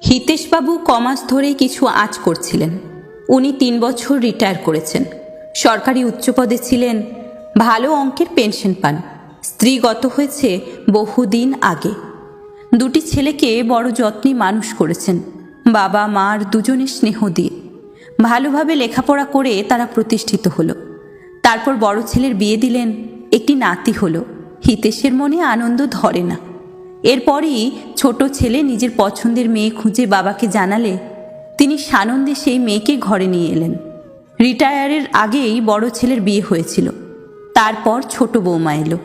হিতেশবাবু কমাস ধরে কিছু আঁচ করছিলেন। উনি 3 বছর রিটায়ার করেছেন, সরকারি উচ্চপদে ছিলেন, ভালো অঙ্কের পেনশন পান। স্ত্রী গত হয়েছে বহুদিন আগে। 2টি ছেলেকে বড় যত্নে মানুষ করেছেন, বাবা মার দুজনের স্নেহ দিয়ে। ভালোভাবে লেখাপড়া করে তারা প্রতিষ্ঠিত হলো। তারপর বড় ছেলের বিয়ে দিলেন, একটি নাতি হলো। হিতেশের মনে আনন্দ ধরে না। এরপরই ছোট ছেলে নিজের পছন্দের মেয়ে খুঁজে বাবাকে জানালে তিনি সানন্দে সেই মেয়েকে ঘরে নিয়ে এলেন। রিটায়ারের আগেই বড় ছেলের বিয়ে হয়েছিল, তারপর ছোট বৌমা এলো।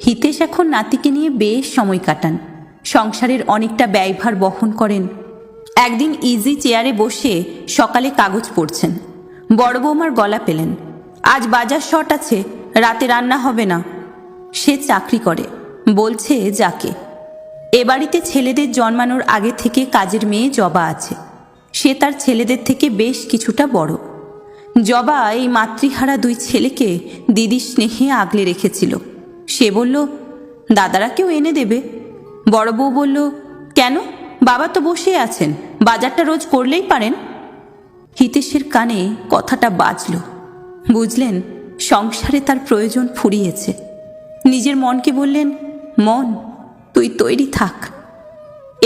হিতেশ এখন নাতিকে নিয়ে বেশ সময় কাটান, সংসারের অনেকটা ব্যয়ভার বহন করেন। একদিন ইজি চেয়ারে বসে সকালে কাগজ পড়ছেন, বড় বৌমার গলা পেলেন। আজ বাজার শর্ট আছে, রাতে রান্না হবে না। সে চাকরি করে, বলছে যাকে। এ বাড়িতে ছেলেদের জন্মানোর আগে থেকে কাজের মেয়ে জবা আছে। সে তার ছেলেদের থেকে বেশ কিছুটা বড়। জবা এই মাতৃহারা 2 ছেলেকে দিদির স্নেহে আগলে রেখেছিল। সে বলল, দাদারা কেউ এনে দেবে। বড় বউ বলল, কেন, বাবা তো বসে আছেন, বাজারটা রোজ করলেই পারেন। হিতেশের কানে কথাটা বাজল। বুঝলেন সংসারে তার প্রয়োজন ফুরিয়েছে। নিজের মনকে বললেন, মন তুই তৈরি থাক।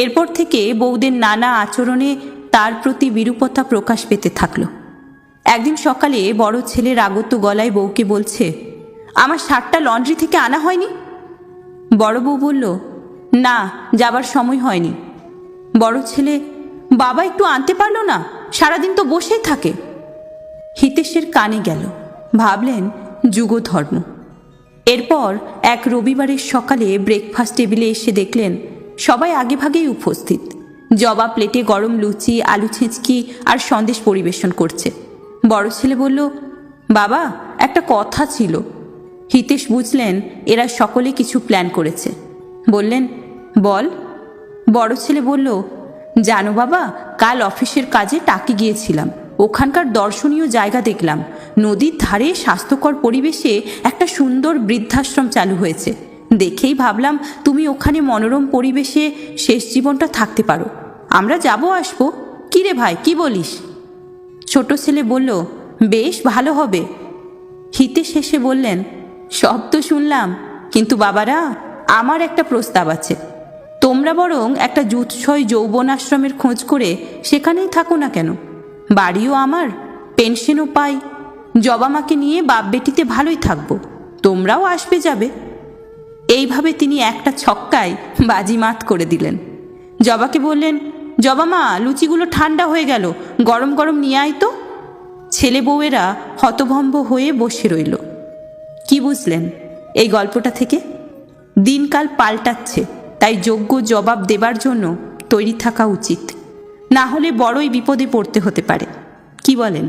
এরপর থেকে বউদের নানা আচরণে তার প্রতি বিরূপতা প্রকাশ পেতে থাকল। একদিন সকালে বড় ছেলে রাগত গলায় বউকে বলছে, আমার শার্টটা লন্ড্রি থেকে আনা হয়নি। বড় বউ বলল, না, যাবার সময় হয়নি। বড় ছেলে, বাবা একটু আনতে পারলো না, সারাদিন তো বসেই থাকে। হিতেশের কানে গেল, ভাবলেন যুগধর্ম। এরপর এক রবিবারের সকালে ব্রেকফাস্ট টেবিলে এসে দেখলেন সবাই আগেভাগেই উপস্থিত। জবা প্লেটে গরম লুচি, আলু ছেঁচকি আর সন্দেশ পরিবেশন করছে। বড় ছেলে বলল, বাবা একটা কথা ছিল। হিতেশ বুঝলেন এরা সকলে কিছু প্ল্যান করেছে। বললেন, বল। বড় ছেলে বলল, জানো বাবা, কাল অফিসের কাজে টাকি গিয়েছিলাম। ওখানকার দর্শনীয় জায়গা দেখলাম। নদীর ধারে স্বাস্থ্যকর পরিবেশে একটা সুন্দর বৃদ্ধাশ্রম চালু হয়েছে। দেখেই ভাবলাম তুমি ওখানে মনোরম পরিবেশে শেষ জীবনটা থাকতে পারো। আমরা যাবো আসবো। কি রে ভাই, কি বলিস? ছোট ছেলে বলল, বেশ ভালো হবে। হিতেশ শেষে বললেন, সব তো শুনলাম, কিন্তু বাবারা আমার একটা প্রস্তাব আছে। তোমরা বরং একটা যুৎসয় যৌবনাশ্রমের খোঁজ করে সেখানেই থাকো না কেন? বাড়িও আমার, পেনশনও পাই। জবা মাকে নিয়ে বাপ বেটিতে ভালোই থাকবো, তোমরাও আসবে যাবে। এইভাবে তিনি একটা ছক্কায় বাজিমাত করে দিলেন। জবাকে বললেন, জবা মা, লুচিগুলো ঠান্ডা হয়ে গেল, গরম গরম নিয়ে আয় তো। ছেলে বউয়েরা হতভম্ব হয়ে বসে রইল। কি বুঝলেন এই গল্পটা থেকে? দিনকাল পাল্টাচ্ছে, তাই যোগ্য জবাব দেবার জন্য তৈরি থাকা উচিত, না হলে বড়ই বিপদে পড়তে হতে পারে। কি বলেন?